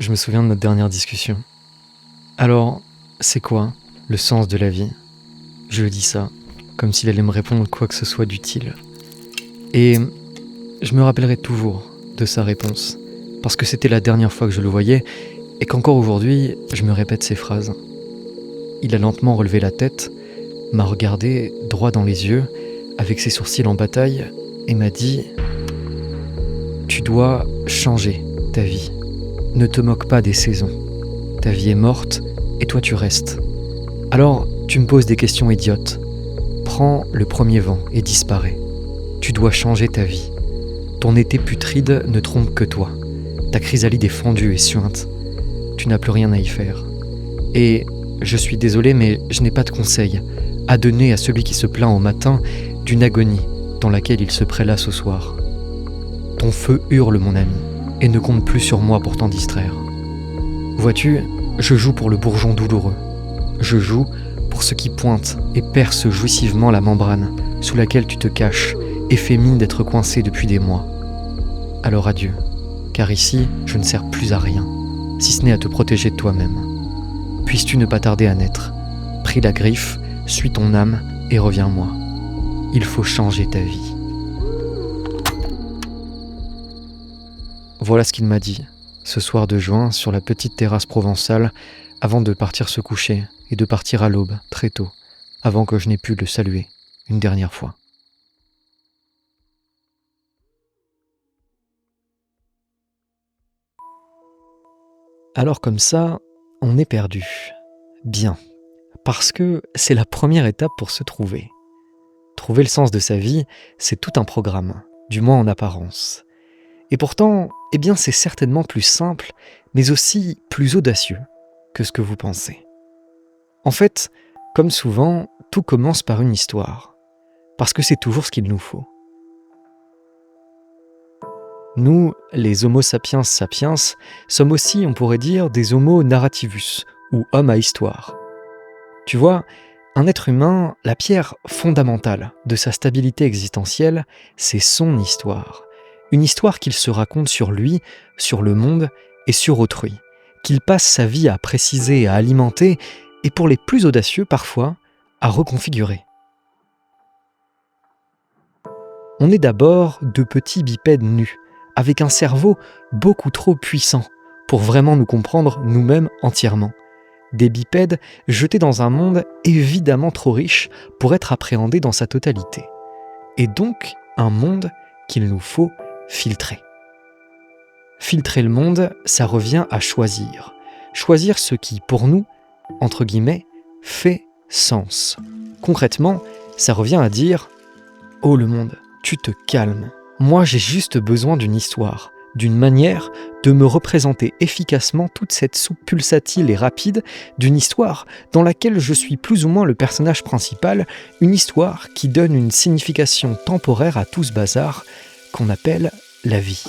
je me souviens de notre dernière discussion. Alors, c'est quoi le sens de la vie ? Je lui dis ça, comme s'il allait me répondre quoi que ce soit d'utile. Et je me rappellerai toujours de sa réponse, parce que c'était la dernière fois que je le voyais, et qu'encore aujourd'hui, je me répète ces phrases. Il a lentement relevé la tête, m'a regardé droit dans les yeux, avec ses sourcils en bataille, et m'a dit « Tu dois changer ta vie. Ne te moque pas des saisons. Ta vie est morte, et toi tu restes. Alors, tu me poses des questions idiotes. Prends le premier vent et disparais. Tu dois changer ta vie. Ton été putride ne trompe que toi. Ta chrysalide est fendue et suinte. Tu n'as plus rien à y faire. Et je suis désolé, mais je n'ai pas de conseil à donner à celui qui se plaint au matin d'une agonie dans laquelle il se prélasse au soir. Ton feu hurle, mon ami, et ne compte plus sur moi pour t'en distraire. Vois-tu, je joue pour le bourgeon douloureux. Je joue pour ce qui pointe et perce jouissivement la membrane sous laquelle tu te caches et fais mine d'être coincé depuis des mois. Alors adieu, car ici, je ne sers plus à rien, si ce n'est à te protéger de toi-même. Puisses-tu ne pas tarder à naître. Pris la griffe, suis ton âme et reviens-moi. Il faut changer ta vie. Voilà ce qu'il m'a dit, ce soir de juin, sur la petite terrasse provençale, avant de partir se coucher et de partir à l'aube, très tôt, avant que je n'ai pu le saluer une dernière fois. Alors comme ça, on est perdu. Bien. Parce que c'est la première étape pour se trouver. Trouver le sens de sa vie, c'est tout un programme, du moins en apparence. Et pourtant, c'est certainement plus simple, mais aussi plus audacieux que ce que vous pensez. En fait, comme souvent, tout commence par une histoire, parce que c'est toujours ce qu'il nous faut. Nous, les Homo sapiens sapiens, sommes aussi, on pourrait dire, des Homo narrativus, ou hommes à histoire. Tu vois, un être humain, la pierre fondamentale de sa stabilité existentielle, c'est son histoire. Une histoire qu'il se raconte sur lui, sur le monde et sur autrui, qu'il passe sa vie à préciser, à alimenter, et pour les plus audacieux parfois, à reconfigurer. On est d'abord de petits bipèdes nus, avec un cerveau beaucoup trop puissant pour vraiment nous comprendre nous-mêmes entièrement. Des bipèdes jetés dans un monde évidemment trop riche pour être appréhendé dans sa totalité. Et donc un monde qu'il nous faut filtrer. Filtrer le monde, ça revient à choisir. Choisir ce qui, pour nous, entre guillemets, fait sens. Concrètement, ça revient à dire « Oh le monde, tu te calmes. Moi j'ai juste besoin d'une histoire, d'une manière de me représenter efficacement toute cette soupe pulsatile et rapide, d'une histoire dans laquelle je suis plus ou moins le personnage principal, une histoire qui donne une signification temporaire à tout ce bazar qu'on appelle la vie.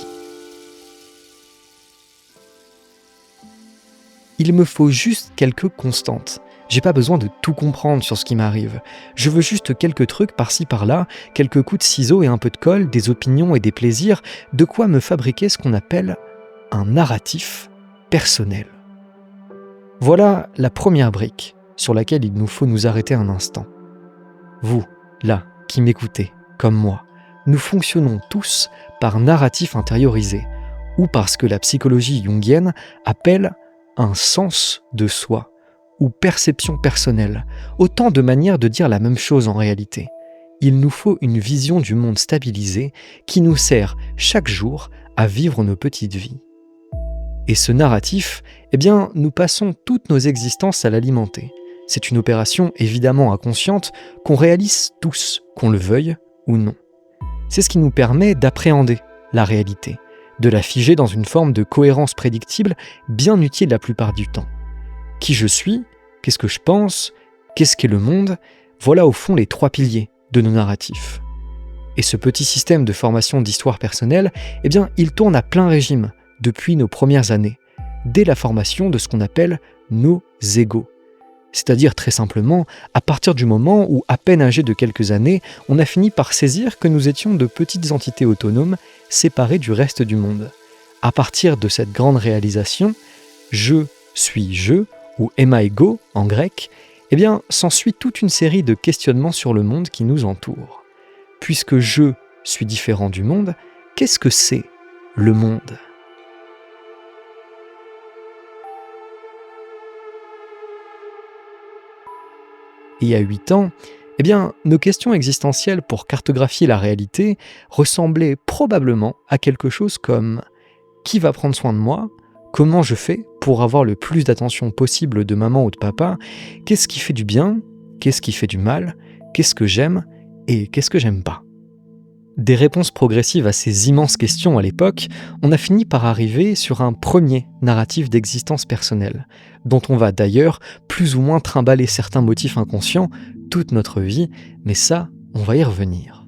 Il me faut juste quelques constantes. J'ai pas besoin de tout comprendre sur ce qui m'arrive. Je veux juste quelques trucs par-ci par-là, quelques coups de ciseaux et un peu de colle, des opinions et des plaisirs, de quoi me fabriquer ce qu'on appelle un narratif personnel. Voilà la première brique sur laquelle il nous faut nous arrêter un instant. Vous, là, qui m'écoutez, comme moi, nous fonctionnons tous par narratif intériorisé, ou par ce que la psychologie jungienne appelle un sens de soi, ou perception personnelle, autant de manières de dire la même chose en réalité. Il nous faut une vision du monde stabilisée qui nous sert chaque jour à vivre nos petites vies. Et ce narratif, nous passons toutes nos existences à l'alimenter. C'est une opération évidemment inconsciente qu'on réalise tous, qu'on le veuille ou non. C'est ce qui nous permet d'appréhender la réalité, de la figer dans une forme de cohérence prédictible bien utile la plupart du temps. Qui je suis, qu'est-ce que je pense, qu'est-ce qu'est le monde, voilà au fond les 3 piliers de nos narratifs. Et ce petit système de formation d'histoire personnelle, il tourne à plein régime depuis nos premières années, dès la formation de ce qu'on appelle nos égos. C'est-à-dire très simplement, à partir du moment où, à peine âgés de quelques années, on a fini par saisir que nous étions de petites entités autonomes, séparées du reste du monde. À partir de cette grande réalisation, je suis je ou ema ego en grec, eh bien, s'ensuit toute une série de questionnements sur le monde qui nous entoure. Puisque je suis différent du monde, qu'est-ce que c'est le monde ? Et à 8 ans, eh bien, nos questions existentielles pour cartographier la réalité ressemblaient probablement à quelque chose comme « Qui va prendre soin de moi ? Comment je fais pour avoir le plus d'attention possible de maman ou de papa ? Qu'est-ce qui fait du bien ? Qu'est-ce qui fait du mal ? Qu'est-ce que j'aime ? Et qu'est-ce que j'aime pas ?» Des réponses progressives à ces immenses questions à l'époque, on a fini par arriver sur un premier narratif d'existence personnelle, dont on va d'ailleurs plus ou moins trimballer certains motifs inconscients toute notre vie, mais ça, on va y revenir.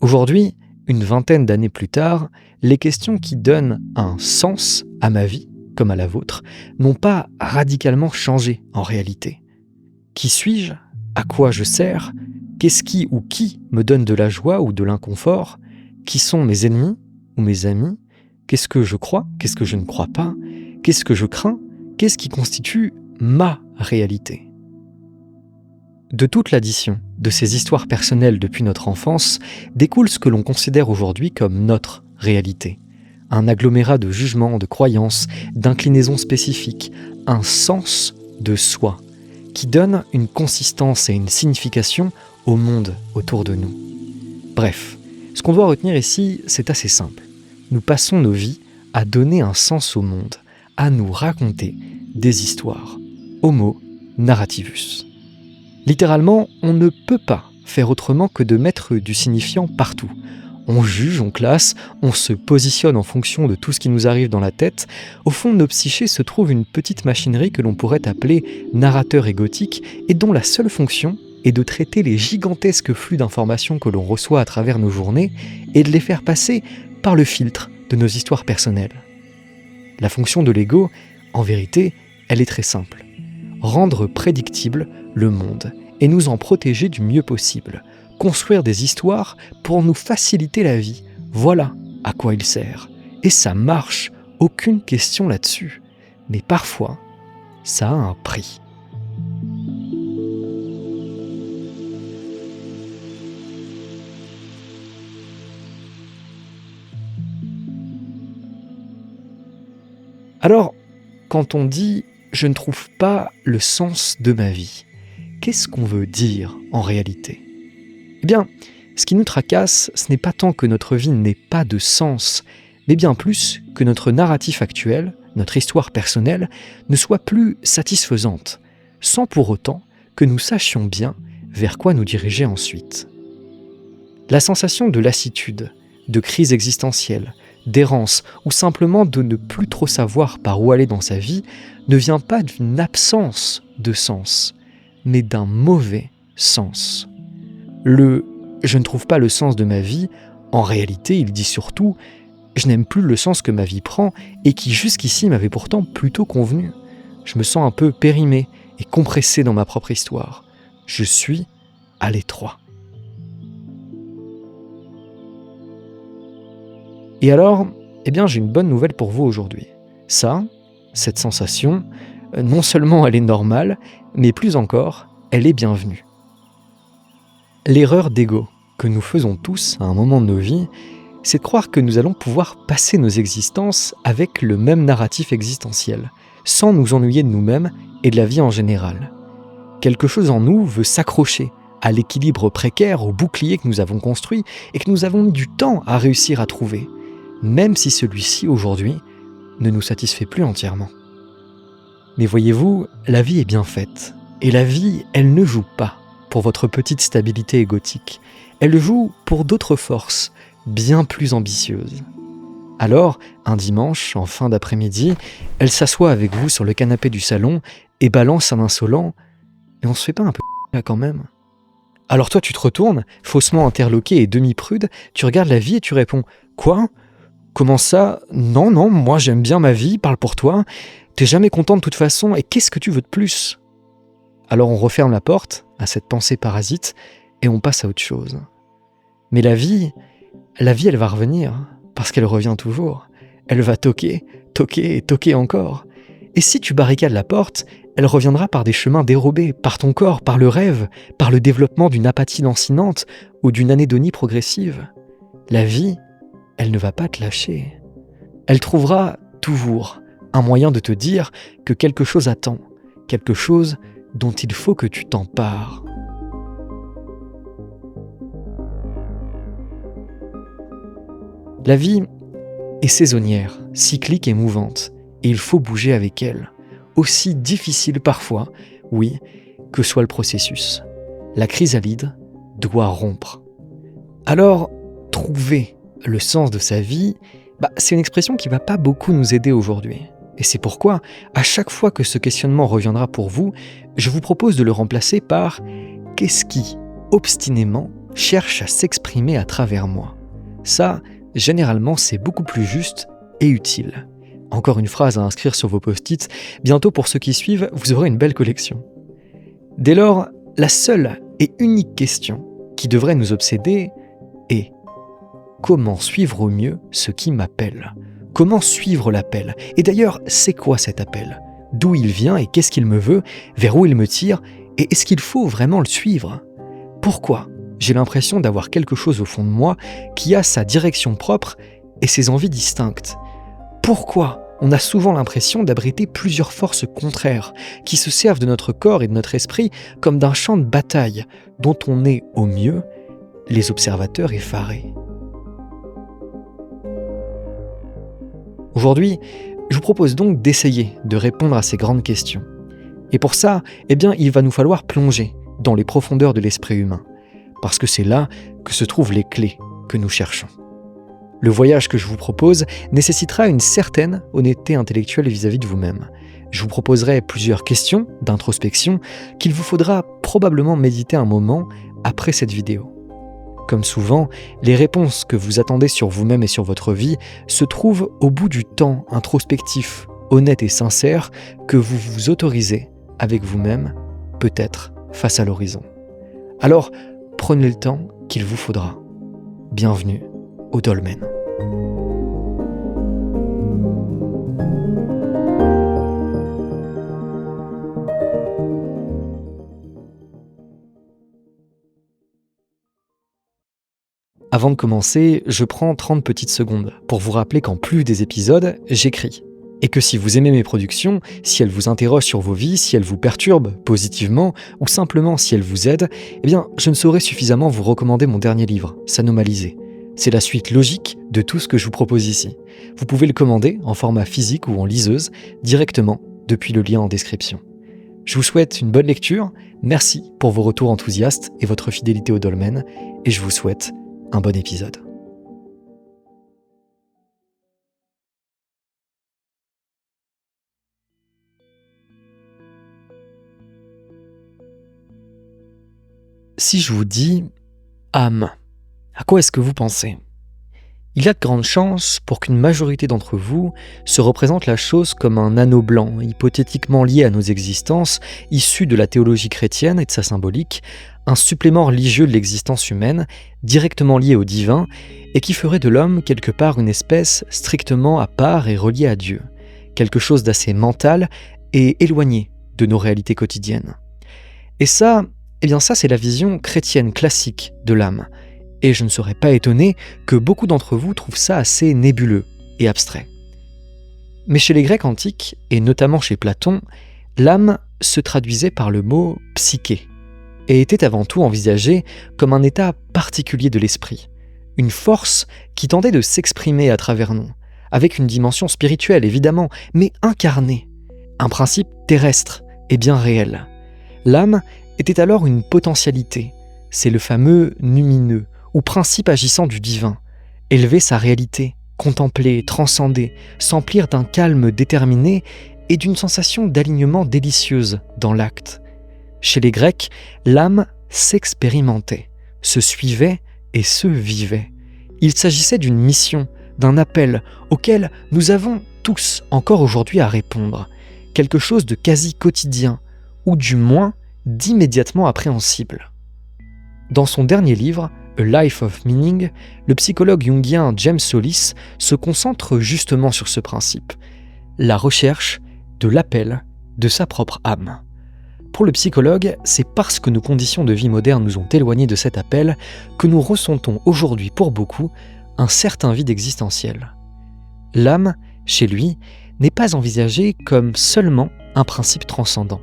Aujourd'hui, une vingtaine d'années plus tard, les questions qui donnent un sens à ma vie, comme à la vôtre, n'ont pas radicalement changé en réalité. Qui suis-je ? À quoi je sers ? Qu'est-ce qui ou qui me donne de la joie ou de l'inconfort ? Qui sont mes ennemis ou mes amis ? Qu'est-ce que je crois ? Qu'est-ce que je ne crois pas ? Qu'est-ce que je crains ? Qu'est-ce qui constitue ma réalité ? De toute l'addition de ces histoires personnelles depuis notre enfance découle ce que l'on considère aujourd'hui comme notre réalité. Un agglomérat de jugements, de croyances, d'inclinaisons spécifiques, un sens de soi qui donne une consistance et une signification au monde autour de nous. Bref, ce qu'on doit retenir ici, c'est assez simple. Nous passons nos vies à donner un sens au monde, à nous raconter des histoires. Homo narrativus. Littéralement, on ne peut pas faire autrement que de mettre du signifiant partout. On juge, on classe, on se positionne en fonction de tout ce qui nous arrive dans la tête. Au fond de nos psychés se trouve une petite machinerie que l'on pourrait appeler narrateur égotique et dont la seule fonction est de traiter les gigantesques flux d'informations que l'on reçoit à travers nos journées et de les faire passer par le filtre de nos histoires personnelles. La fonction de l'ego, en vérité, elle est très simple. Rendre prédictible le monde et nous en protéger du mieux possible. Construire des histoires pour nous faciliter la vie. Voilà à quoi il sert. Et ça marche, aucune question là-dessus. Mais parfois, ça a un prix. Alors, quand on dit « je ne trouve pas le sens de ma vie », qu'est-ce qu'on veut dire en réalité ? Eh bien, ce qui nous tracasse, ce n'est pas tant que notre vie n'ait pas de sens, mais bien plus que notre narratif actuel, notre histoire personnelle, ne soit plus satisfaisante, sans pour autant que nous sachions bien vers quoi nous diriger ensuite. La sensation de lassitude, de crise existentielle, d'errance ou simplement de ne plus trop savoir par où aller dans sa vie ne vient pas d'une absence de sens, mais d'un mauvais sens. Le « je ne trouve pas le sens de ma vie », en réalité, il dit surtout « je n'aime plus le sens que ma vie prend et qui jusqu'ici m'avait pourtant plutôt convenu. Je me sens un peu périmé et compressé dans ma propre histoire. Je suis à l'étroit. » Et alors, eh bien, j'ai une bonne nouvelle pour vous aujourd'hui. Cette sensation, non seulement elle est normale, mais plus encore, elle est bienvenue. L'erreur d'ego que nous faisons tous à un moment de nos vies, c'est de croire que nous allons pouvoir passer nos existences avec le même narratif existentiel, sans nous ennuyer de nous-mêmes et de la vie en général. Quelque chose en nous veut s'accrocher à l'équilibre précaire, au bouclier que nous avons construit et que nous avons mis du temps à réussir à trouver, même si celui-ci, aujourd'hui, ne nous satisfait plus entièrement. Mais voyez-vous, la vie est bien faite. Et la vie, elle ne joue pas pour votre petite stabilité égotique. Elle joue pour d'autres forces, bien plus ambitieuses. Alors, un dimanche, en fin d'après-midi, elle s'assoit avec vous sur le canapé du salon et balance un insolent « Et on se fait pas un peu là quand même ?» Alors toi, tu te retournes, faussement interloqué et demi-prude, tu regardes la vie et tu réponds « Quoi ? Comment ça ? Non, moi j'aime bien ma vie, parle pour toi. T'es jamais content de toute façon et qu'est-ce que tu veux de plus ?» Alors on referme la porte à cette pensée parasite et on passe à autre chose. Mais la vie, elle va revenir, parce qu'elle revient toujours. Elle va toquer, toquer et toquer encore. Et si tu barricades la porte, elle reviendra par des chemins dérobés, par ton corps, par le rêve, par le développement d'une apathie lancinante ou d'une anédonie progressive. La vie, elle ne va pas te lâcher. Elle trouvera toujours un moyen de te dire que quelque chose attend, quelque chose dont il faut que tu t'empares. La vie est saisonnière, cyclique et mouvante, et il faut bouger avec elle. Aussi difficile parfois, oui, que soit le processus. La chrysalide doit rompre. Alors, trouver le sens de sa vie, c'est une expression qui ne va pas beaucoup nous aider aujourd'hui. Et c'est pourquoi, à chaque fois que ce questionnement reviendra pour vous, je vous propose de le remplacer par « Qu'est-ce qui, obstinément, cherche à s'exprimer à travers moi ?» Ça, généralement, c'est beaucoup plus juste et utile. Encore une phrase à inscrire sur vos post-it. Bientôt, pour ceux qui suivent, vous aurez une belle collection. Dès lors, la seule et unique question qui devrait nous obséder est « Comment suivre au mieux ce qui m'appelle ? Comment suivre l'appel ? Et d'ailleurs, c'est quoi cet appel ? D'où il vient et qu'est-ce qu'il me veut ? Vers où il me tire ? Et est-ce qu'il faut vraiment le suivre ? Pourquoi j'ai l'impression d'avoir quelque chose au fond de moi qui a sa direction propre et ses envies distinctes ? Pourquoi on a souvent l'impression d'abriter plusieurs forces contraires qui se servent de notre corps et de notre esprit comme d'un champ de bataille dont on est, au mieux, les observateurs effarés ? Aujourd'hui, je vous propose donc d'essayer de répondre à ces grandes questions. Et pour ça, il va nous falloir plonger dans les profondeurs de l'esprit humain, parce que c'est là que se trouvent les clés que nous cherchons. Le voyage que je vous propose nécessitera une certaine honnêteté intellectuelle vis-à-vis de vous-même. Je vous proposerai plusieurs questions d'introspection qu'il vous faudra probablement méditer un moment après cette vidéo. Comme souvent, les réponses que vous attendez sur vous-même et sur votre vie se trouvent au bout du temps introspectif, honnête et sincère que vous vous autorisez avec vous-même, peut-être face à l'horizon. Alors, prenez le temps qu'il vous faudra. Bienvenue au Dolmen. Avant de commencer, je prends 30 petites secondes pour vous rappeler qu'en plus des épisodes, j'écris. Et que si vous aimez mes productions, si elles vous interrogent sur vos vies, si elles vous perturbent positivement, ou simplement si elles vous aident, je ne saurais suffisamment vous recommander mon dernier livre, S'anomaliser. C'est la suite logique de tout ce que je vous propose ici. Vous pouvez le commander en format physique ou en liseuse, directement depuis le lien en description. Je vous souhaite une bonne lecture, merci pour vos retours enthousiastes et votre fidélité au Dolmen, et je vous souhaite un bon épisode. Si je vous dis âme, à quoi est-ce que vous pensez ? Il y a de grandes chances pour qu'une majorité d'entre vous se représente la chose comme un anneau blanc, hypothétiquement lié à nos existences, issu de la théologie chrétienne et de sa symbolique, un supplément religieux de l'existence humaine, directement lié au divin, et qui ferait de l'homme quelque part une espèce strictement à part et reliée à Dieu, quelque chose d'assez mental et éloigné de nos réalités quotidiennes. Et ça, c'est la vision chrétienne classique de l'âme. Et je ne serais pas étonné que beaucoup d'entre vous trouvent ça assez nébuleux et abstrait. Mais chez les Grecs antiques, et notamment chez Platon, l'âme se traduisait par le mot « psyché » et était avant tout envisagée comme un état particulier de l'esprit, une force qui tentait de s'exprimer à travers nous, avec une dimension spirituelle évidemment, mais incarnée, un principe terrestre et bien réel. L'âme était alors une potentialité, c'est le fameux numineux, ou principe agissant du divin, élever sa réalité, contempler, transcender, s'emplir d'un calme déterminé et d'une sensation d'alignement délicieuse dans l'acte. Chez les Grecs, l'âme s'expérimentait, se suivait et se vivait. Il s'agissait d'une mission, d'un appel auquel nous avons tous encore aujourd'hui à répondre, quelque chose de quasi quotidien, ou du moins d'immédiatement appréhensible. Dans son dernier livre, A Life of Meaning, le psychologue jungien James Solis se concentre justement sur ce principe, la recherche de l'appel de sa propre âme. Pour le psychologue, c'est parce que nos conditions de vie modernes nous ont éloignés de cet appel que nous ressentons aujourd'hui pour beaucoup un certain vide existentiel. L'âme, chez lui, n'est pas envisagée comme seulement un principe transcendant.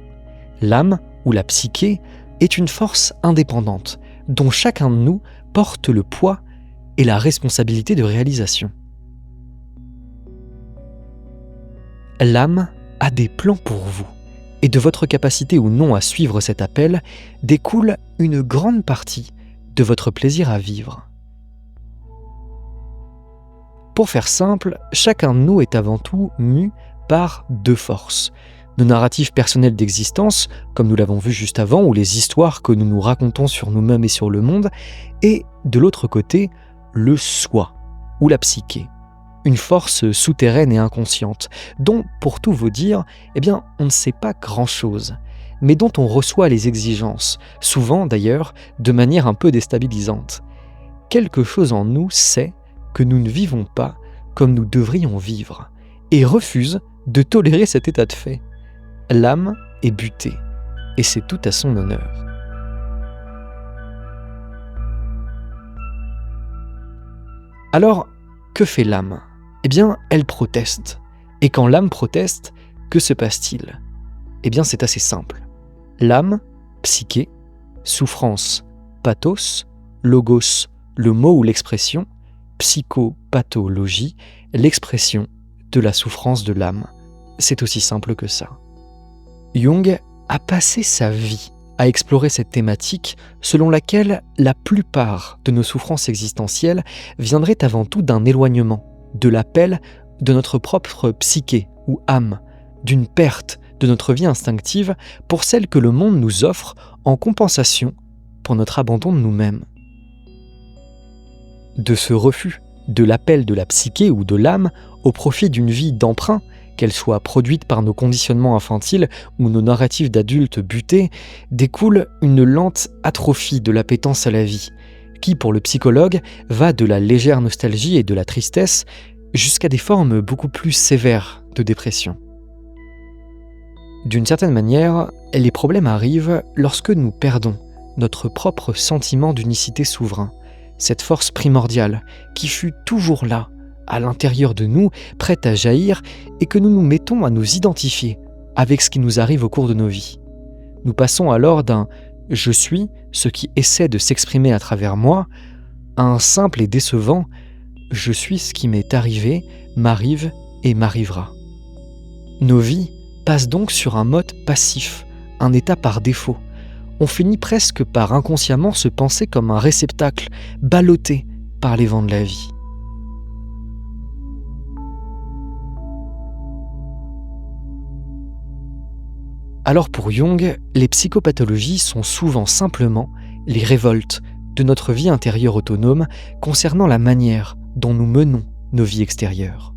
L'âme, ou la psyché, est une force indépendante, dont chacun de nous porte le poids et la responsabilité de réalisation. L'âme a des plans pour vous, et de votre capacité ou non à suivre cet appel découle une grande partie de votre plaisir à vivre. Pour faire simple, chacun de nous est avant tout mu par deux forces. Nos narratifs personnels d'existence, comme nous l'avons vu juste avant, ou les histoires que nous nous racontons sur nous-mêmes et sur le monde, et de l'autre côté, le soi, ou la psyché. Une force souterraine et inconsciente, dont, pour tout vous dire, on ne sait pas grand-chose, mais dont on reçoit les exigences, souvent d'ailleurs de manière un peu déstabilisante. Quelque chose en nous sait que nous ne vivons pas comme nous devrions vivre, et refuse de tolérer cet état de fait. L'âme est butée, et c'est tout à son honneur. Alors, que fait l'âme ? Elle proteste. Et quand l'âme proteste, que se passe-t-il ? C'est assez simple. L'âme, psyché, souffrance, pathos, logos, le mot ou l'expression, psychopathologie, l'expression de la souffrance de l'âme. C'est aussi simple que ça. Jung a passé sa vie à explorer cette thématique selon laquelle la plupart de nos souffrances existentielles viendraient avant tout d'un éloignement, de l'appel de notre propre psyché ou âme, d'une perte de notre vie instinctive pour celle que le monde nous offre en compensation pour notre abandon de nous-mêmes. De ce refus de l'appel de la psyché ou de l'âme au profit d'une vie d'emprunt, qu'elle soit produite par nos conditionnements infantiles ou nos narratifs d'adultes butés, découle une lente atrophie de l'appétence à la vie, qui, pour le psychologue, va de la légère nostalgie et de la tristesse jusqu'à des formes beaucoup plus sévères de dépression. D'une certaine manière, les problèmes arrivent lorsque nous perdons notre propre sentiment d'unicité souverain, cette force primordiale qui fut toujours là, à l'intérieur de nous, prête à jaillir, et que nous nous mettons à nous identifier avec ce qui nous arrive au cours de nos vies. Nous passons alors d'un « je suis » ce qui essaie de s'exprimer à travers moi, à un simple et décevant « je suis ce qui m'est arrivé, m'arrive et m'arrivera ». Nos vies passent donc sur un mode passif, un état par défaut. On finit presque par inconsciemment se penser comme un réceptacle, ballotté par les vents de la vie. Alors pour Jung, les psychopathologies sont souvent simplement les révoltes de notre vie intérieure autonome concernant la manière dont nous menons nos vies extérieures.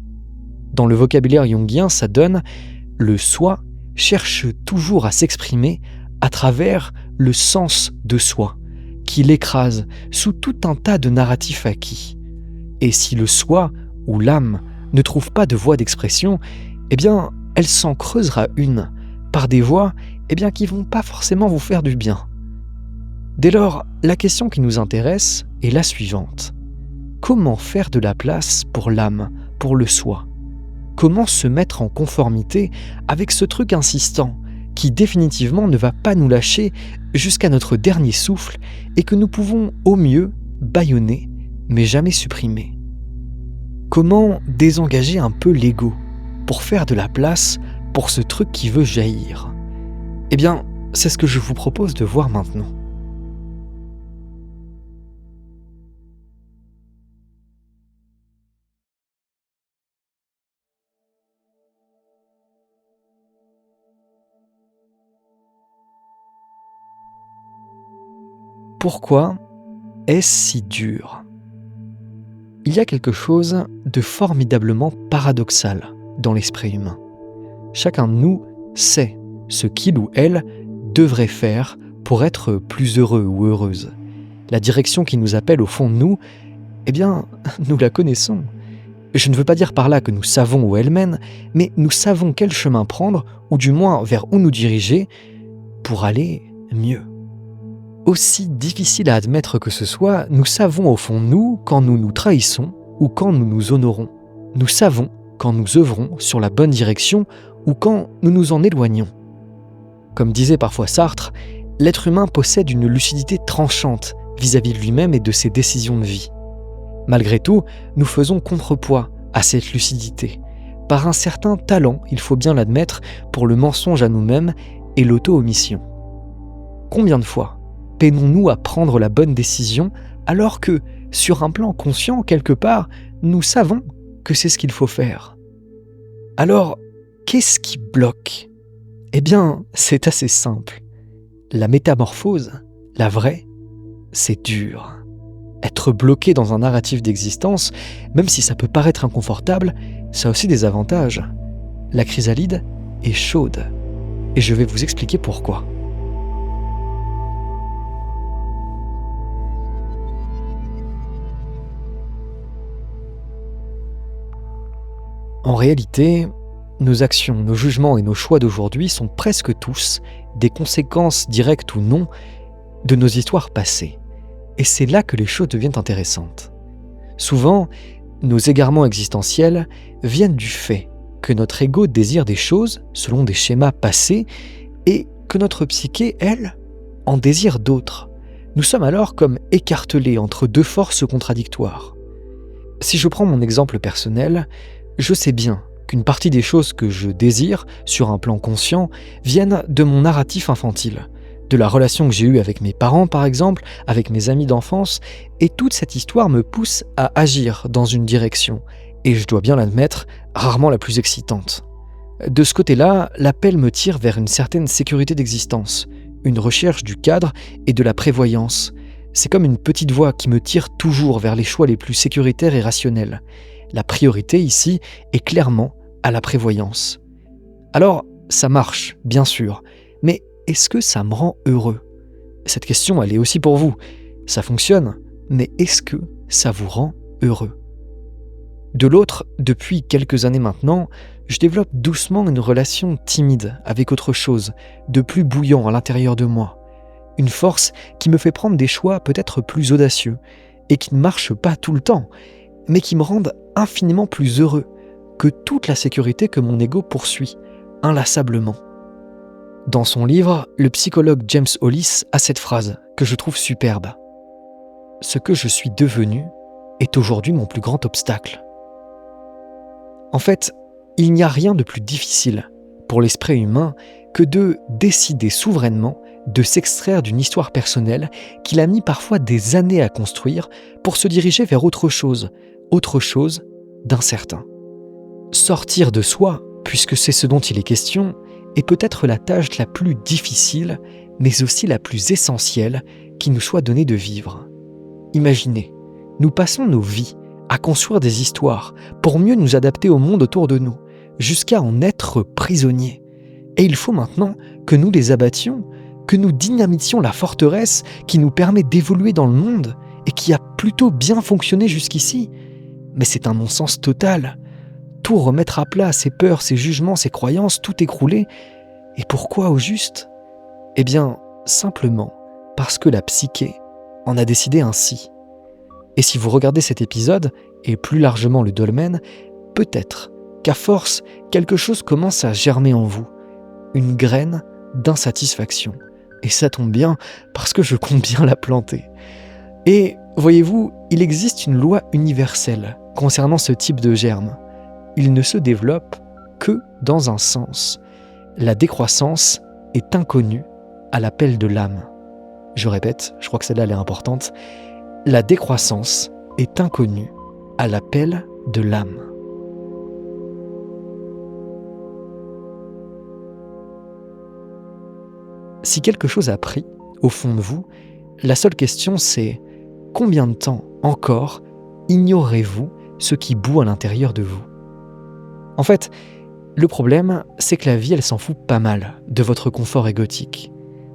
Dans le vocabulaire jungien, ça donne « le soi cherche toujours à s'exprimer à travers le sens de soi, qui l'écrase sous tout un tas de narratifs acquis. Et si le soi ou l'âme ne trouve pas de voie d'expression, elle s'en creusera une par des voies qui vont pas forcément vous faire du bien. Dès lors, la question qui nous intéresse est la suivante. Comment faire de la place pour l'âme, pour le soi ? Comment se mettre en conformité avec ce truc insistant qui définitivement ne va pas nous lâcher jusqu'à notre dernier souffle et que nous pouvons au mieux bâillonner mais jamais supprimer ? Comment désengager un peu l'ego pour faire de la place pour ce truc qui veut jaillir ? C'est ce que je vous propose de voir maintenant. Pourquoi est-ce si dur ? Il y a quelque chose de formidablement paradoxal dans l'esprit humain. Chacun de nous sait ce qu'il ou elle devrait faire pour être plus heureux ou heureuse. la direction qui nous appelle au fond de nous, eh bien, nous la connaissons. Je ne veux pas dire par là que nous savons où elle mène, mais nous savons quel chemin prendre, ou du moins vers où nous diriger, pour aller mieux. Aussi difficile à admettre que ce soit, nous savons au fond de nous quand nous nous trahissons ou quand nous nous honorons. Nous savons quand nous œuvrons sur la bonne direction ou quand nous nous en éloignons. Comme disait parfois Sartre, l'être humain possède une lucidité tranchante vis-à-vis de lui-même et de ses décisions de vie. Malgré tout, nous faisons contrepoids à cette lucidité, par un certain talent, il faut bien l'admettre, pour le mensonge à nous-mêmes et l'auto-omission. Combien de fois peinons-nous à prendre la bonne décision alors que, sur un plan conscient, quelque part, nous savons que c'est ce qu'il faut faire? Alors, qu'est-ce qui bloque? Eh bien, c'est assez simple. La métamorphose, la vraie, c'est dur. Être bloqué dans un narratif d'existence, même si ça peut paraître inconfortable, ça a aussi des avantages. La chrysalide est chaude, et je vais vous expliquer pourquoi. En réalité, nos actions, nos jugements et nos choix d'aujourd'hui sont presque tous des conséquences directes ou non de nos histoires passées. Et c'est là que les choses deviennent intéressantes. Souvent, nos égarements existentiels viennent du fait que notre ego désire des choses selon des schémas passés et que notre psyché, elle, en désire d'autres. Nous sommes alors comme écartelés entre deux forces contradictoires. Si je prends mon exemple personnel, je sais bien qu'une partie des choses que je désire, sur un plan conscient, viennent de mon narratif infantile, de la relation que j'ai eue avec mes parents par exemple, avec mes amis d'enfance, et toute cette histoire me pousse à agir dans une direction, et je dois bien l'admettre, rarement la plus excitante. De ce côté-là, l'appel me tire vers une certaine sécurité d'existence, une recherche du cadre et de la prévoyance. C'est comme une petite voix qui me tire toujours vers les choix les plus sécuritaires et rationnels. La priorité ici est clairement à la prévoyance. Alors, ça marche, bien sûr, mais est-ce que ça me rend heureux? Cette question, elle est aussi pour vous. Ça fonctionne, mais est-ce que ça vous rend heureux? De l'autre, depuis quelques années maintenant, je développe doucement une relation timide avec autre chose, de plus bouillant à l'intérieur de moi. Une force qui me fait prendre des choix peut-être plus audacieux et qui ne marche pas tout le temps, mais qui me rendent infiniment plus heureux que toute la sécurité que mon ego poursuit, inlassablement. Dans son livre, le psychologue James Hollis a cette phrase que je trouve superbe. « Ce que je suis devenu est aujourd'hui mon plus grand obstacle. » En fait, il n'y a rien de plus difficile pour l'esprit humain que de décider souverainement de s'extraire d'une histoire personnelle qu'il a mis parfois des années à construire pour se diriger vers autre chose d'incertain. Sortir de soi, puisque c'est ce dont il est question, est peut-être la tâche la plus difficile, mais aussi la plus essentielle qui nous soit donnée de vivre. Imaginez, nous passons nos vies à construire des histoires pour mieux nous adapter au monde autour de nous, jusqu'à en être prisonniers. Et il faut maintenant que nous les abattions, que nous dynamitions la forteresse qui nous permet d'évoluer dans le monde et qui a plutôt bien fonctionné jusqu'ici. Mais c'est un non-sens total. Tout remettre à plat, ses peurs, ses jugements, ses croyances, tout écrouler. Et pourquoi au juste? Eh bien, simplement parce que la psyché en a décidé ainsi. Et si vous regardez cet épisode, et plus largement le dolmen, peut-être qu'à force, quelque chose commence à germer en vous. Une graine d'insatisfaction. Et ça tombe bien, parce que je compte bien la planter. Et, voyez-vous, il existe une loi universelle concernant ce type de germe. Il ne se développe que dans un sens. La décroissance est inconnue à l'appel de l'âme. Je répète, je crois que celle-là elle est importante. La décroissance est inconnue à l'appel de l'âme. Si quelque chose a pris au fond de vous, la seule question c'est combien de temps encore ignorez-vous ce qui bout à l'intérieur de vous? En fait, le problème, c'est que la vie, elle s'en fout pas mal de votre confort égotique.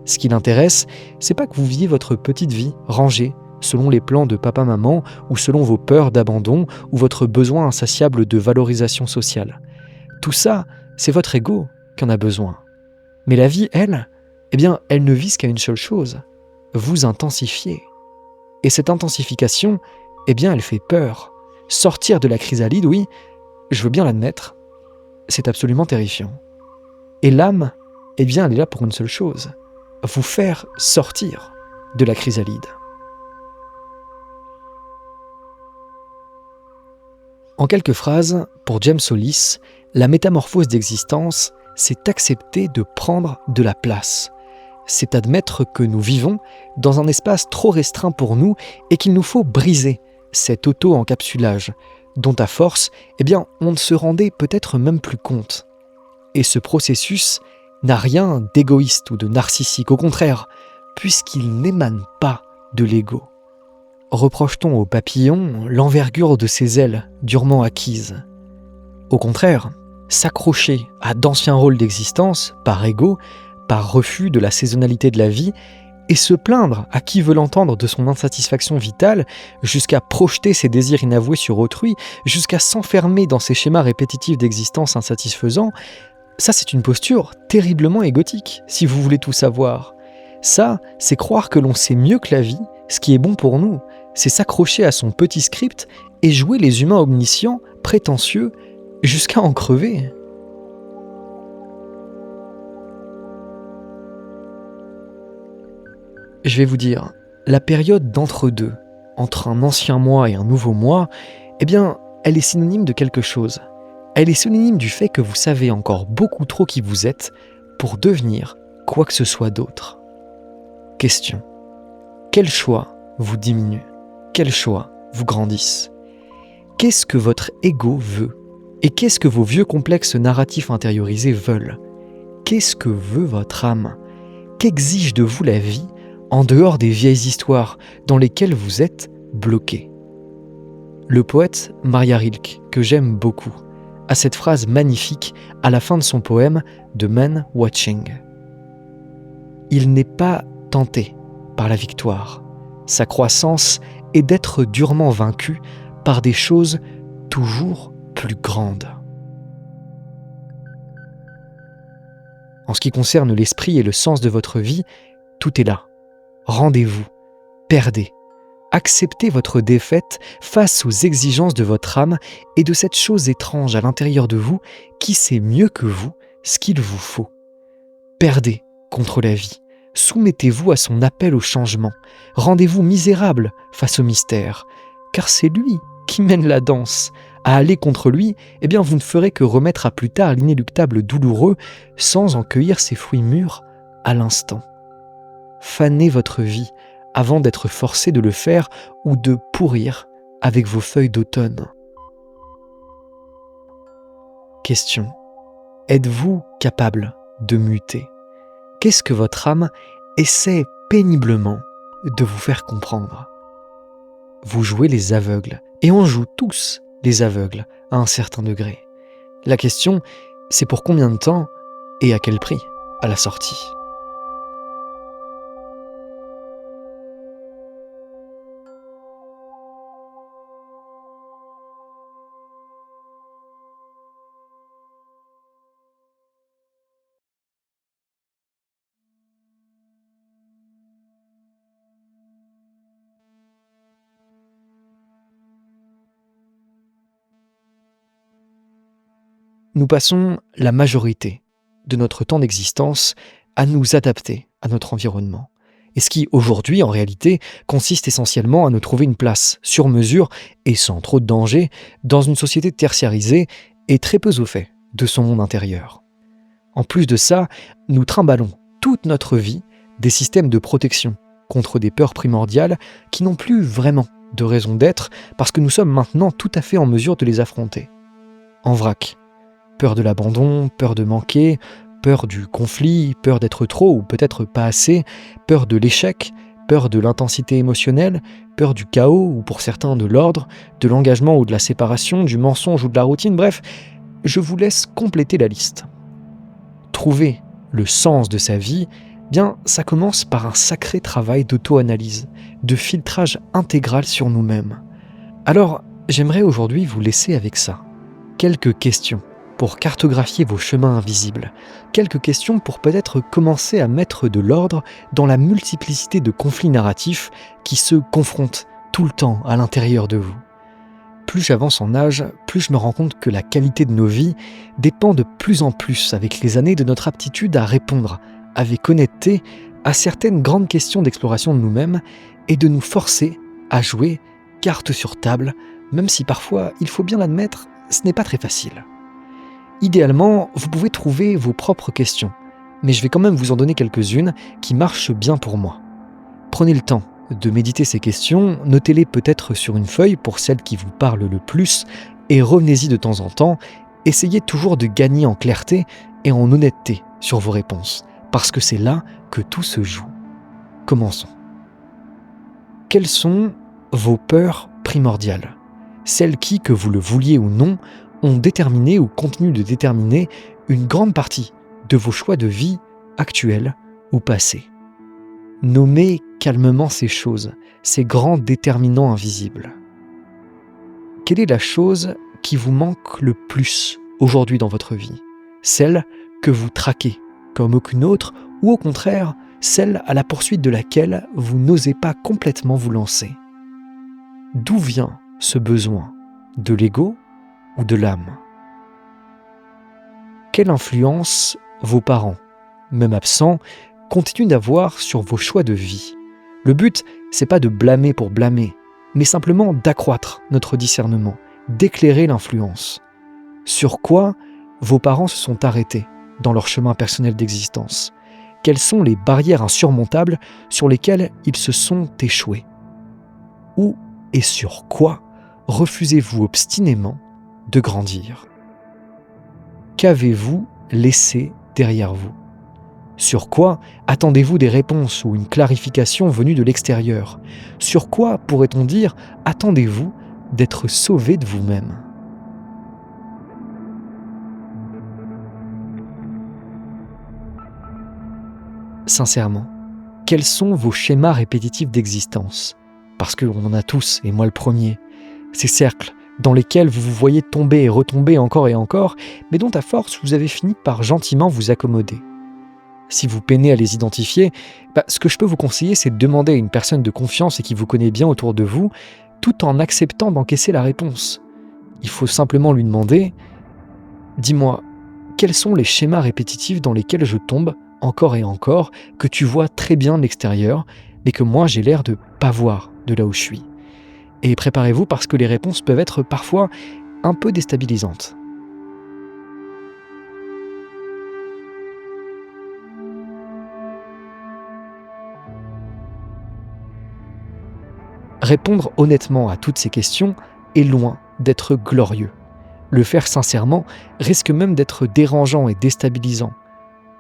Ce qui l'intéresse, c'est pas que vous viviez votre petite vie, rangée, selon les plans de papa-maman ou selon vos peurs d'abandon ou votre besoin insatiable de valorisation sociale. Tout ça, c'est votre ego qui en a besoin. Mais la vie, elle, elle ne vise qu'à une seule chose, vous intensifier. Et cette intensification, elle fait peur. Sortir de la chrysalide, oui, je veux bien l'admettre, c'est absolument terrifiant. Et l'âme, elle est là pour une seule chose, vous faire sortir de la chrysalide. En quelques phrases, pour James Hollis, la métamorphose d'existence, c'est accepter de prendre de la place. C'est admettre que nous vivons dans un espace trop restreint pour nous et qu'il nous faut briser cet auto-encapsulage, dont à force, on ne se rendait peut-être même plus compte. Et ce processus n'a rien d'égoïste ou de narcissique, au contraire, puisqu'il n'émane pas de l'ego. Reproche-t-on au papillon l'envergure de ses ailes durement acquises? Au contraire, s'accrocher à d'anciens rôles d'existence, par ego, par refus de la saisonnalité de la vie, et se plaindre à qui veut l'entendre de son insatisfaction vitale, jusqu'à projeter ses désirs inavoués sur autrui, jusqu'à s'enfermer dans ses schémas répétitifs d'existence insatisfaisants, ça c'est une posture terriblement égotique, si vous voulez tout savoir. Ça, c'est croire que l'on sait mieux que la vie, ce qui est bon pour nous, c'est s'accrocher à son petit script et jouer les humains omniscients, prétentieux, jusqu'à en crever. Je vais vous dire, la période d'entre-deux, entre un ancien moi et un nouveau moi, elle est synonyme de quelque chose. Elle est synonyme du fait que vous savez encore beaucoup trop qui vous êtes pour devenir quoi que ce soit d'autre. Question. Quel choix vous diminue? Quels choix vous grandissent? Qu'est-ce que votre ego veut? Et qu'est-ce que vos vieux complexes narratifs intériorisés veulent? Qu'est-ce que veut votre âme? Qu'exige de vous la vie en dehors des vieilles histoires dans lesquelles vous êtes bloqué? Le poète Maria Rilke, que j'aime beaucoup, a cette phrase magnifique à la fin de son poème The Man Watching. Il n'est pas tenté par la victoire. Sa croissance est d'être durement vaincu par des choses toujours plus grandes. En ce qui concerne l'esprit et le sens de votre vie, tout est là. Rendez-vous, perdez, acceptez votre défaite face aux exigences de votre âme et de cette chose étrange à l'intérieur de vous qui sait mieux que vous ce qu'il vous faut. Perdez contre la vie, soumettez-vous à son appel au changement, rendez-vous misérable face au mystère, car c'est lui qui mène la danse. À aller contre lui, vous ne ferez que remettre à plus tard l'inéluctable douloureux sans en cueillir ses fruits mûrs à l'instant. Fanez votre vie avant d'être forcé de le faire ou de pourrir avec vos feuilles d'automne. Question. Êtes-vous capable de muter? Qu'est-ce que votre âme essaie péniblement de vous faire comprendre? Vous jouez les aveugles, et on joue tous les aveugles à un certain degré. La question, c'est pour combien de temps et à quel prix à la sortie? Nous passons la majorité de notre temps d'existence à nous adapter à notre environnement. Et ce qui, aujourd'hui, en réalité, consiste essentiellement à nous trouver une place sur mesure et sans trop de danger dans une société tertiarisée et très peu au fait de son monde intérieur. En plus de ça, nous trimballons toute notre vie des systèmes de protection contre des peurs primordiales qui n'ont plus vraiment de raison d'être parce que nous sommes maintenant tout à fait en mesure de les affronter. En vrac. Peur de l'abandon, peur de manquer, peur du conflit, peur d'être trop ou peut-être pas assez, peur de l'échec, peur de l'intensité émotionnelle, peur du chaos ou pour certains de l'ordre, de l'engagement ou de la séparation, du mensonge ou de la routine, bref, je vous laisse compléter la liste. Trouver le sens de sa vie, Bien, ça commence par un sacré travail d'auto-analyse, de filtrage intégral sur nous-mêmes. Alors, j'aimerais aujourd'hui vous laisser avec ça. Quelques questions pour cartographier vos chemins invisibles. Quelques questions pour peut-être commencer à mettre de l'ordre dans la multiplicité de conflits narratifs qui se confrontent tout le temps à l'intérieur de vous. Plus j'avance en âge, plus je me rends compte que la qualité de nos vies dépend de plus en plus avec les années de notre aptitude à répondre avec honnêteté à certaines grandes questions d'exploration de nous-mêmes et de nous forcer à jouer carte sur table, même si parfois, il faut bien l'admettre, ce n'est pas très facile. Idéalement, vous pouvez trouver vos propres questions, mais je vais quand même vous en donner quelques-unes qui marchent bien pour moi. Prenez le temps de méditer ces questions, notez-les peut-être sur une feuille pour celles qui vous parlent le plus, et revenez-y de temps en temps, essayez toujours de gagner en clarté et en honnêteté sur vos réponses, parce que c'est là que tout se joue. Commençons. Quelles sont vos peurs primordiales ? Celles qui, que vous le vouliez ou non, ont déterminé ou continuent de déterminer une grande partie de vos choix de vie actuels ou passés. Nommez calmement ces choses, ces grands déterminants invisibles. Quelle est la chose qui vous manque le plus aujourd'hui dans votre vie ? Celle que vous traquez comme aucune autre, ou au contraire, celle à la poursuite de laquelle vous n'osez pas complètement vous lancer. D'où vient ce besoin ? De l'ego ou de l'âme ? Quelle influence vos parents, même absents, continuent d'avoir sur vos choix de vie ? Le but, c'est pas de blâmer pour blâmer, mais simplement d'accroître notre discernement, d'éclairer l'influence. Sur quoi vos parents se sont arrêtés dans leur chemin personnel d'existence ? Quelles sont les barrières insurmontables sur lesquelles ils se sont échoués ? Où et sur quoi refusez-vous obstinément de grandir ? Qu'avez-vous laissé derrière vous ? Sur quoi attendez-vous des réponses ou une clarification venue de l'extérieur ? Sur quoi, pourrait-on dire, attendez-vous d'être sauvé de vous-même ? Sincèrement, quels sont vos schémas répétitifs d'existence ? Parce qu'on en a tous, et moi le premier. Ces cercles dans lesquels vous vous voyez tomber et retomber encore et encore, mais dont à force vous avez fini par gentiment vous accommoder. Si vous peinez à les identifier, ce que je peux vous conseiller, c'est de demander à une personne de confiance et qui vous connaît bien autour de vous, tout en acceptant d'encaisser la réponse. Il faut simplement lui demander « Dis-moi, quels sont les schémas répétitifs dans lesquels je tombe encore et encore, que tu vois très bien de l'extérieur, mais que moi j'ai l'air de pas voir de là où je suis ?» Et préparez-vous parce que les réponses peuvent être parfois un peu déstabilisantes. Répondre honnêtement à toutes ces questions est loin d'être glorieux. Le faire sincèrement risque même d'être dérangeant et déstabilisant.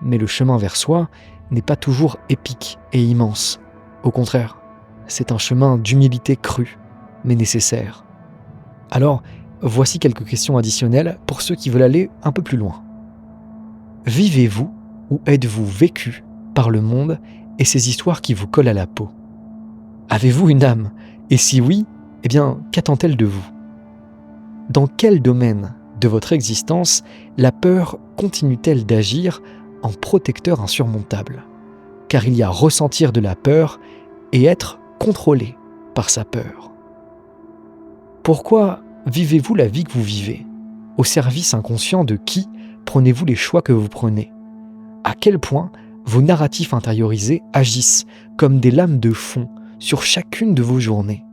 Mais le chemin vers soi n'est pas toujours épique et immense. Au contraire, c'est un chemin d'humilité crue, mais nécessaire. Alors, voici quelques questions additionnelles pour ceux qui veulent aller un peu plus loin. Vivez-vous ou êtes-vous vécu par le monde et ces histoires qui vous collent à la peau ? Avez-vous une âme ? Et si oui, qu'attend-elle de vous ? Dans quel domaine de votre existence la peur continue-t-elle d'agir en protecteur insurmontable ? Car il y a ressentir de la peur et être contrôlé par sa peur. Pourquoi vivez-vous la vie que vous vivez ? Au service inconscient de qui prenez-vous les choix que vous prenez ? À quel point vos narratifs intériorisés agissent comme des lames de fond sur chacune de vos journées ?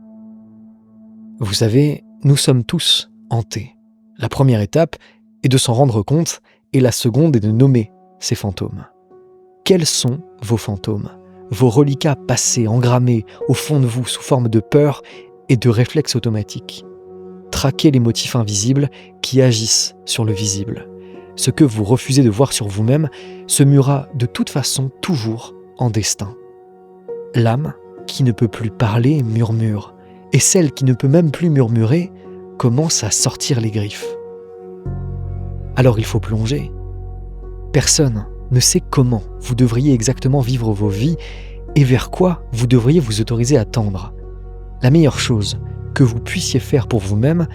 Vous savez, nous sommes tous hantés. La première étape est de s'en rendre compte et la seconde est de nommer ces fantômes. Quels sont vos fantômes ? Vos reliquats passés, engrammés au fond de vous sous forme de peur et de réflexes automatiques. Traquez les motifs invisibles qui agissent sur le visible. Ce que vous refusez de voir sur vous-même se muera de toute façon toujours en destin. L'âme qui ne peut plus parler murmure, et celle qui ne peut même plus murmurer commence à sortir les griffes. Alors il faut plonger. Personne ne sait comment vous devriez exactement vivre vos vies et vers quoi vous devriez vous autoriser à tendre. La meilleure chose que vous puissiez faire pour vous-même,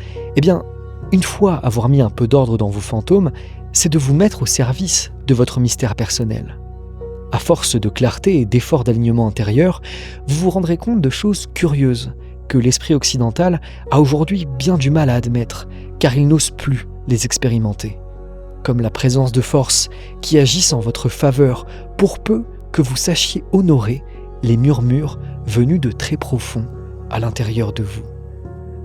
une fois avoir mis un peu d'ordre dans vos fantômes, c'est de vous mettre au service de votre mystère personnel. À force de clarté et d'efforts d'alignement intérieur, vous vous rendrez compte de choses curieuses que l'esprit occidental a aujourd'hui bien du mal à admettre, car il n'ose plus les expérimenter. Comme la présence de forces qui agissent en votre faveur pour peu que vous sachiez honorer les murmures venus de très profond à l'intérieur de vous.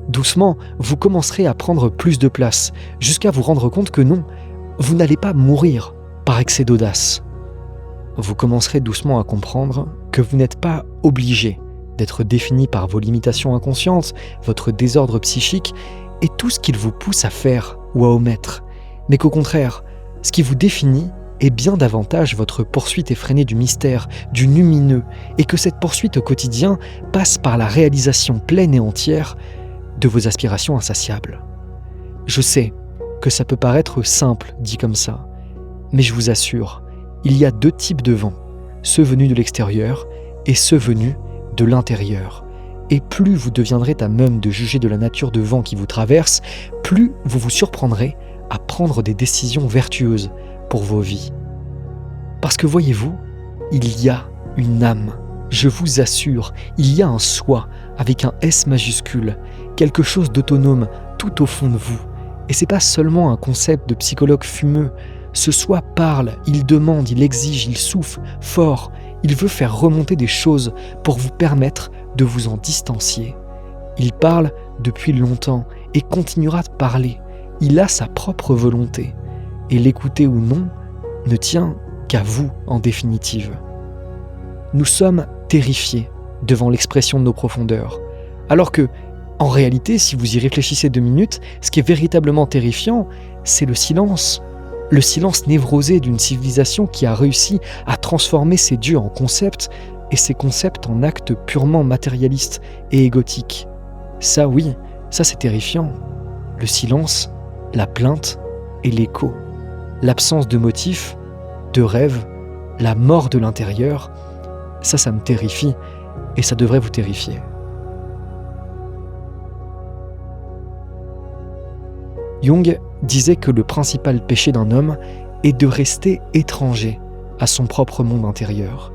Doucement, vous commencerez à prendre plus de place, jusqu'à vous rendre compte que non, vous n'allez pas mourir par excès d'audace. Vous commencerez doucement à comprendre que vous n'êtes pas obligé d'être défini par vos limitations inconscientes, votre désordre psychique et tout ce qu'il vous pousse à faire ou à omettre, mais qu'au contraire, ce qui vous définit est bien davantage votre poursuite effrénée du mystère, du lumineux, et que cette poursuite au quotidien passe par la réalisation pleine et entière de vos aspirations insatiables. Je sais que ça peut paraître simple dit comme ça, mais je vous assure, il y a 2 types de vents, ceux venus de l'extérieur et ceux venus de l'intérieur. Et plus vous deviendrez à même de juger de la nature de vent qui vous traverse, plus vous vous surprendrez à prendre des décisions vertueuses pour vos vies. Parce que voyez-vous, il y a une âme, je vous assure, il y a un soi avec un S majuscule, quelque chose d'autonome tout au fond de vous. Et c'est pas seulement un concept de psychologue fumeux. Ce soi parle, il demande, il exige, il souffle fort. Il veut faire remonter des choses pour vous permettre de vous en distancier. Il parle depuis longtemps et continuera de parler. Il a sa propre volonté. Et l'écouter ou non ne tient qu'à vous en définitive. Nous sommes terrifiés devant l'expression de nos profondeurs. Alors que, en réalité, si vous y réfléchissez 2 minutes, ce qui est véritablement terrifiant, c'est le silence. Le silence névrosé d'une civilisation qui a réussi à transformer ses dieux en concepts et ses concepts en actes purement matérialistes et égotiques. Ça oui, ça c'est terrifiant. Le silence, la plainte et l'écho. L'absence de motifs, de rêves, la mort de l'intérieur, ça me terrifie et ça devrait vous terrifier. Jung disait que le principal péché d'un homme est de rester étranger à son propre monde intérieur.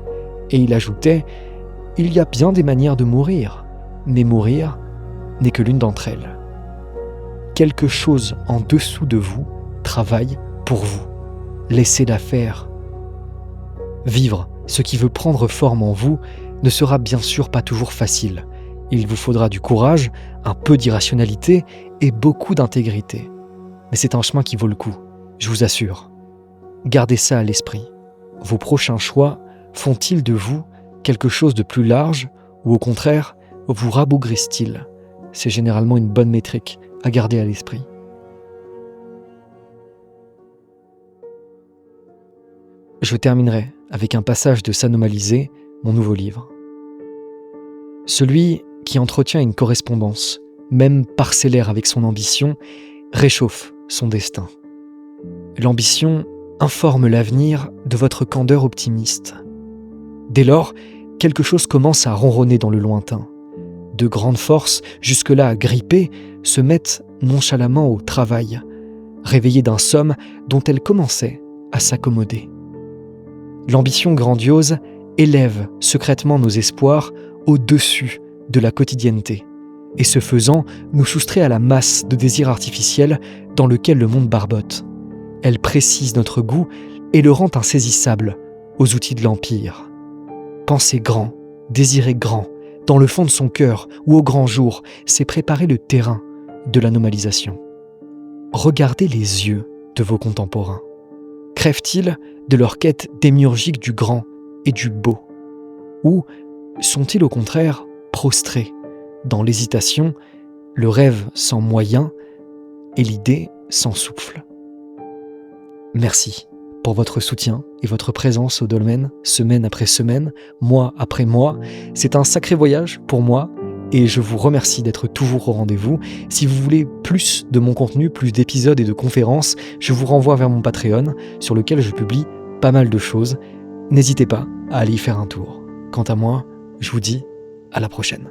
Et il ajoutait « Il y a bien des manières de mourir, mais mourir n'est que l'une d'entre elles. » Quelque chose en dessous de vous travaille pour vous. Laissez-la faire. Vivre ce qui veut prendre forme en vous ne sera bien sûr pas toujours facile. Il vous faudra du courage, un peu d'irrationalité et beaucoup d'intégrité. Mais c'est un chemin qui vaut le coup, je vous assure. Gardez ça à l'esprit. Vos prochains choix font-ils de vous quelque chose de plus large ou au contraire, vous rabougrissent-ils ? C'est généralement une bonne métrique à garder à l'esprit. Je terminerai avec un passage de S'anomaliser, mon nouveau livre. Celui qui entretient une correspondance, même parcellaire avec son ambition, réchauffe son destin. L'ambition informe l'avenir de votre candeur optimiste. Dès lors, quelque chose commence à ronronner dans le lointain. De grandes forces, jusque-là grippées, se mettent nonchalamment au travail, réveillées d'un somme dont elles commençaient à s'accommoder. L'ambition grandiose élève secrètement nos espoirs au-dessus de la quotidienneté, et ce faisant, nous soustrait à la masse de désirs artificiels dans lequel le monde barbote. Elle précise notre goût et le rend insaisissable aux outils de l'empire. Penser grand, désirer grand, dans le fond de son cœur ou au grand jour, c'est préparer le terrain de l'anomalisation. Regardez les yeux de vos contemporains. Crèvent-ils de leur quête démiurgique du grand et du beau ? Ou sont-ils au contraire prostrés dans l'hésitation, le rêve sans moyen et l'idée sans souffle? Merci pour votre soutien et votre présence au dolmen, semaine après semaine, mois après mois. C'est un sacré voyage pour moi et je vous remercie d'être toujours au rendez-vous. Si vous voulez plus de mon contenu, plus d'épisodes et de conférences, je vous renvoie vers mon Patreon sur lequel je publie pas mal de choses. N'hésitez pas à aller y faire un tour. Quant à moi, je vous dis à la prochaine.